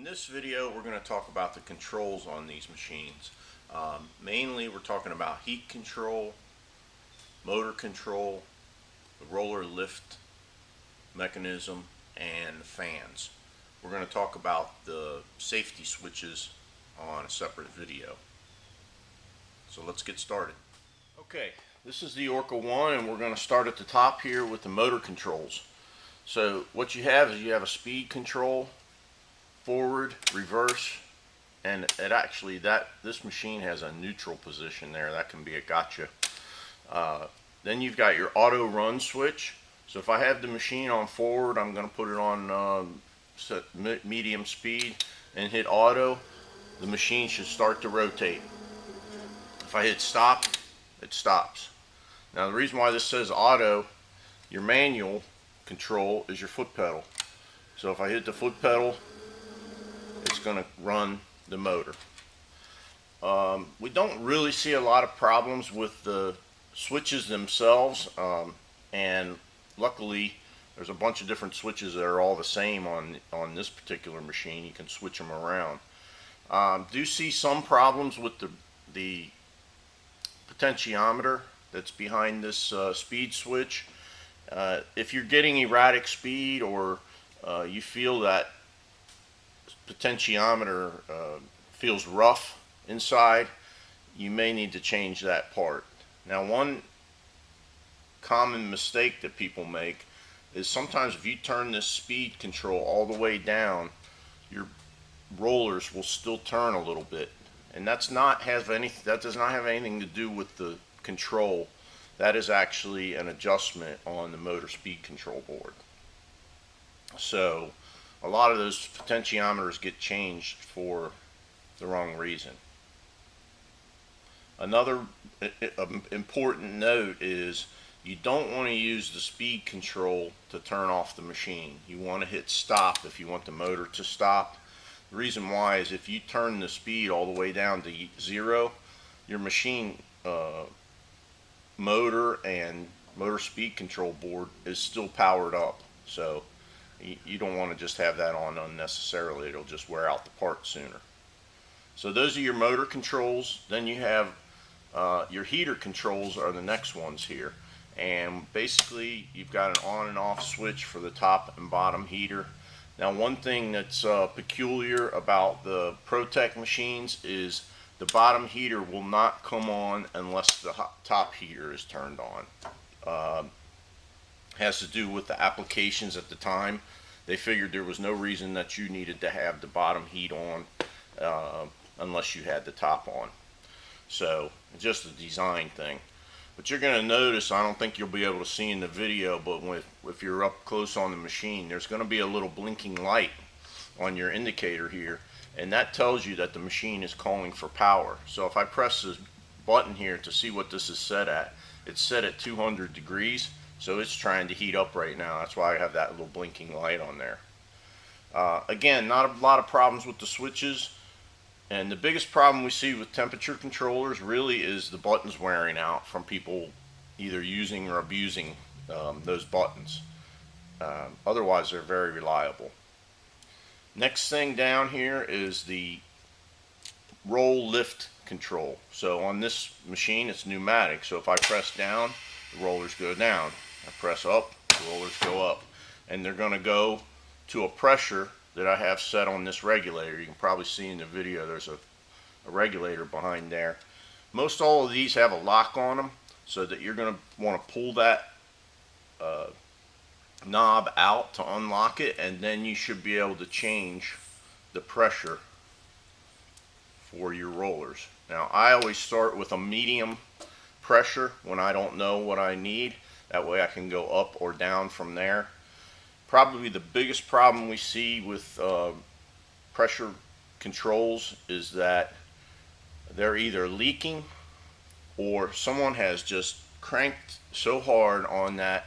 In this video, we're going to talk about the controls on these machines. Mainly, we're talking about heat control, motor control, the roller lift mechanism, and the fans. We're going to talk about the safety switches on a separate video. So let's get started. Okay, this is the Orca 1, and we're going to start at the top here with the motor controls. So what you have is you have a speed control, forward, reverse, and this machine has a neutral position there. That can be a gotcha. Then you've got your auto run switch. So if I have the machine on forward, I'm going to put it on set medium speed and hit auto. The machine should start to rotate. If I hit stop, it stops. Now the reason why this says auto, your manual control is your foot pedal. So if I hit the foot pedal, it's going to run the motor. We don't really see a lot of problems with the switches themselves, and luckily there's a bunch of different switches that are all the same on this particular machine. You can switch them around. Do see some problems with the potentiometer that's behind this speed switch. If you're getting erratic speed, or you feel that potentiometer feels rough inside, you may need to change that part. Now, one common mistake that people make is sometimes if you turn this speed control all the way down, your rollers will still turn a little bit, and that does not have anything to do with the control. That is actually an adjustment on the motor speed control board. So a lot of those potentiometers get changed for the wrong reason. Another important note is you don't want to use the speed control to turn off the machine. You want to hit stop if you want the motor to stop. The reason why is if you turn the speed all the way down to 0, your machine motor and motor speed control board is still powered up. So you don't want to just have that on unnecessarily. It'll just wear out the part sooner. So those are your motor controls. Then you have your heater controls are the next ones here. And basically you've got an on and off switch for the top and bottom heater. Now, one thing that's peculiar about the ProTech machines is the bottom heater will not come on unless the top heater is turned on. Has to do with the applications at the time. They figured there was no reason that you needed to have the bottom heat on unless you had the top on. So just a design thing. But you're going to notice, I don't think you'll be able to see in the video, but if you're up close on the machine, there's going to be a little blinking light on your indicator here, and that tells you that the machine is calling for power. So if I press this button here to see what this is set at, it's set at 200 degrees. So it's trying to heat up right now. That's why I have that little blinking light on there. Again, not a lot of problems with the switches. And the biggest problem we see with temperature controllers really is the buttons wearing out from people either using or abusing those buttons. Otherwise, they're very reliable. Next thing down here is the roll lift control. So on this machine, it's pneumatic. So if I press down, the rollers go down. I press up, the rollers go up, and they're going to go to a pressure that I have set on this regulator. You can probably see in the video there's a regulator behind there. Most all of these have a lock on them, so that you're going to want to pull that knob out to unlock it, and then you should be able to change the pressure for your rollers. Now, I always start with a medium pressure when I don't know what I need. That way I can go up or down from there. Probably the biggest problem we see with pressure controls is that they're either leaking or someone has just cranked so hard on that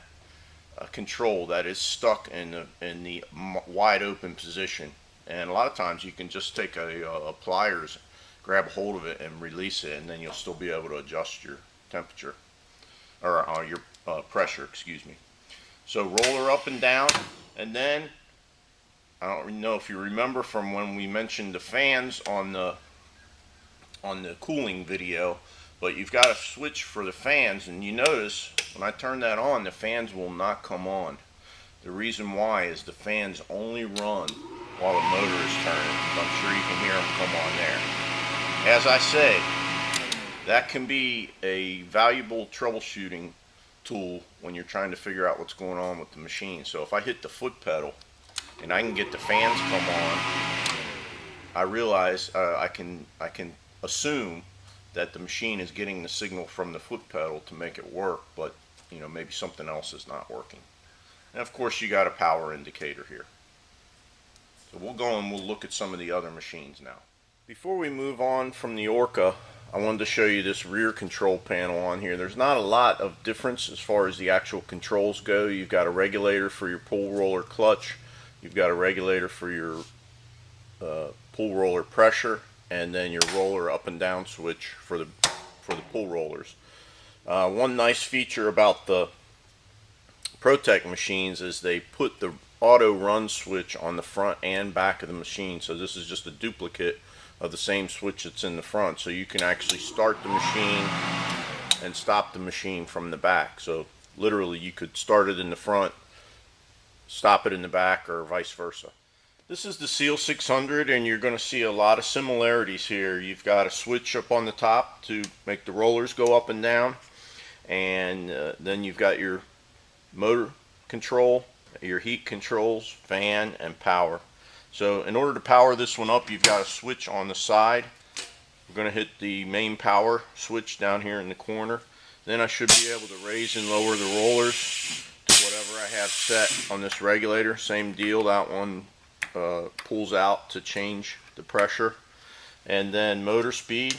control that it's stuck in the wide open position. And a lot of times you can just take a pliers, grab hold of it and release it, and then you'll still be able to adjust your temperature, or your pressure, excuse me. So roller up and down, and then I don't know if you remember from when we mentioned the fans on the cooling video, but you've got a switch for the fans, and you notice when I turn that on, the fans will not come on. The reason why is the fans only run while the motor is turning. I'm sure you can hear them come on there. As I say, that can be a valuable troubleshooting tool when you're trying to figure out what's going on with the machine. So if I hit the foot pedal and I can get the fans come on, I realize I can assume that the machine is getting the signal from the foot pedal to make it work, but maybe something else is not working. And of course you got a power indicator here. So we'll go and we'll look at some of the other machines now. Before we move on from the Orca, I wanted to show you this rear control panel on here. There's not a lot of difference as far as the actual controls go. You've got a regulator for your pull roller clutch, you've got a regulator for your pull roller pressure, and then your roller up and down switch for the pull rollers. One nice feature about the ProTech machines is they put the auto run switch on the front and back of the machine, so this is just a duplicate of the same switch that's in the front, so you can actually start the machine and stop the machine from the back. So literally you could start it in the front, stop it in the back, or vice versa. This is the Seal 600, and you're going to see a lot of similarities here. You've got a switch up on the top to make the rollers go up and down, and then you've got your motor control, your heat controls, fan, and power. So in order to power this one up, you've got a switch on the side. We're going to hit the main power switch down here in the corner. Then I should be able to raise and lower the rollers to whatever I have set on this regulator. Same deal, that one pulls out to change the pressure. And then motor speed.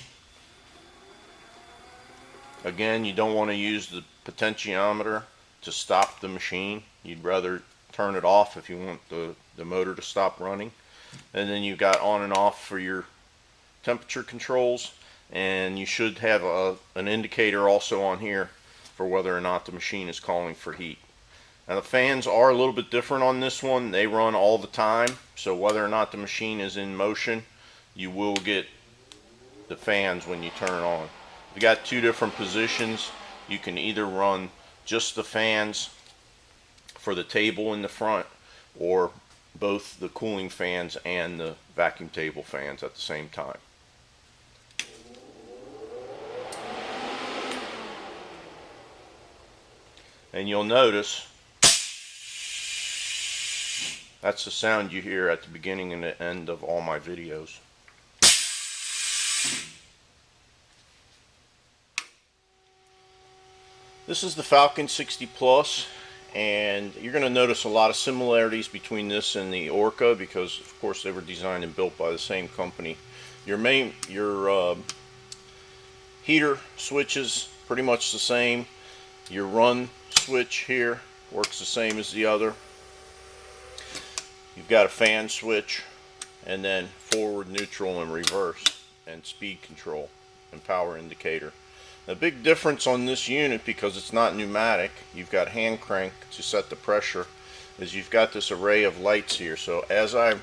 Again, you don't want to use the potentiometer to stop the machine. You'd rather turn it off if you want the motor to stop running. And then you've got on and off for your temperature controls, and you should have an indicator also on here for whether or not the machine is calling for heat. Now the fans are a little bit different on this one. They run all the time, so whether or not the machine is in motion, you will get the fans when you turn it on. You got two different positions. You can either run just the fans for the table in the front, or both the cooling fans and the vacuum table fans at the same time. And you'll notice that's the sound you hear at the beginning and the end of all my videos. This is the Falcon 60 Plus, and you're going to notice a lot of similarities between this and the Orca because of course they were designed and built by the same company. Your heater switches pretty much the same. Your run switch here works the same as the other. You've got a fan switch, and then forward, neutral, and reverse, and speed control and power indicator. The big difference on this unit, because it's not pneumatic, you've got hand crank to set the pressure, is you've got this array of lights here. So as I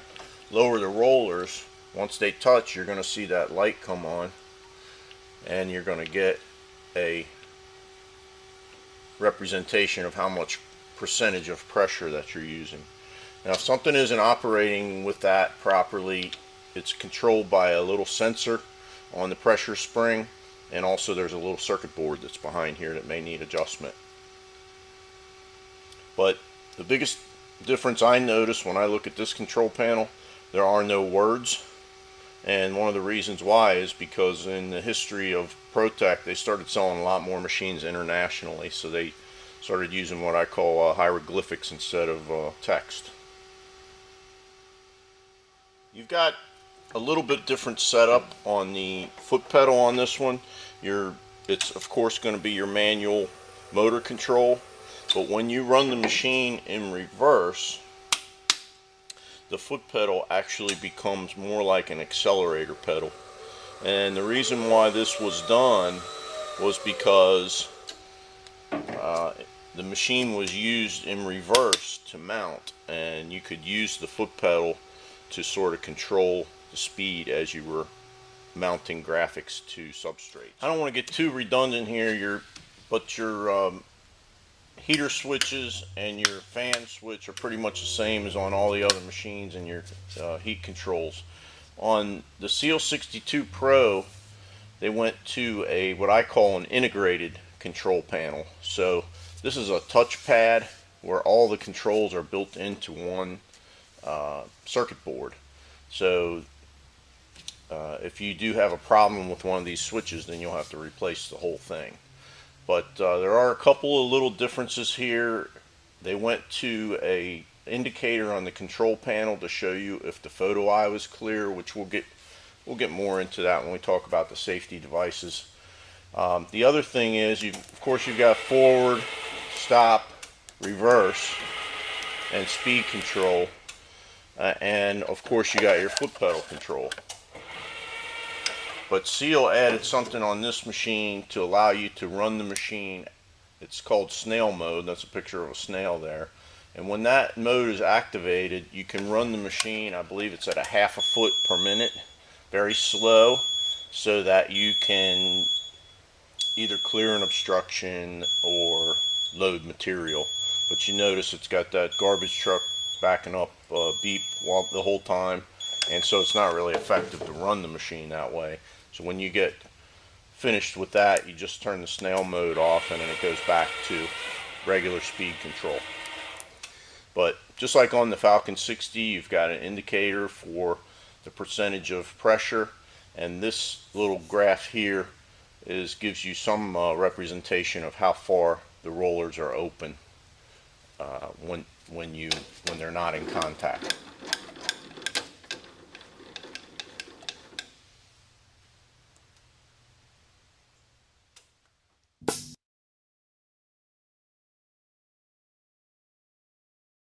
lower the rollers, once they touch, you're going to see that light come on, and you're going to get a representation of how much percentage of pressure that you're using. Now if something isn't operating with that properly, it's controlled by a little sensor on the pressure spring, and also there's a little circuit board that's behind here that may need adjustment. But the biggest difference I notice when I look at this control panel, there are no words. And one of the reasons why is because in the history of ProTech, they started selling a lot more machines internationally, so they started using what I call hieroglyphics instead of text. You've got a little bit different setup on the foot pedal on this one. It's of course going to be your manual motor control, but when you run the machine in reverse, the foot pedal actually becomes more like an accelerator pedal. And the reason why this was done was because the machine was used in reverse to mount, and you could use the foot pedal to sort of control the speed as you were mounting graphics to substrates. I don't want to get too redundant here, but your heater switches and your fan switch are pretty much the same as on all the other machines, and your heat controls. On the Seal 62 Pro, they went to what I call an integrated control panel. So this is a touchpad where all the controls are built into one circuit board. So if you do have a problem with one of these switches, then you'll have to replace the whole thing. But there are a couple of little differences here. They went to a indicator on the control panel to show you if the photo eye was clear, which we'll get more into that when we talk about the safety devices. The other thing is, of course, you've got forward, stop, reverse, and speed control, and of course you got your foot pedal control. But Seal added something on this machine to allow you to run the machine. It's called snail mode. That's a picture of a snail there. And when that mode is activated, you can run the machine, I believe it's at a 1/2 foot per minute, very slow, so that you can either clear an obstruction or load material. But you notice it's got that garbage truck backing up beep the whole time, and so it's not really effective to run the machine that way. So when you get finished with that, you just turn the snail mode off, and then it goes back to regular speed control. But just like on the Falcon 60, you've got an indicator for the percentage of pressure, and this little graph here gives you some representation of how far the rollers are open when they're not in contact.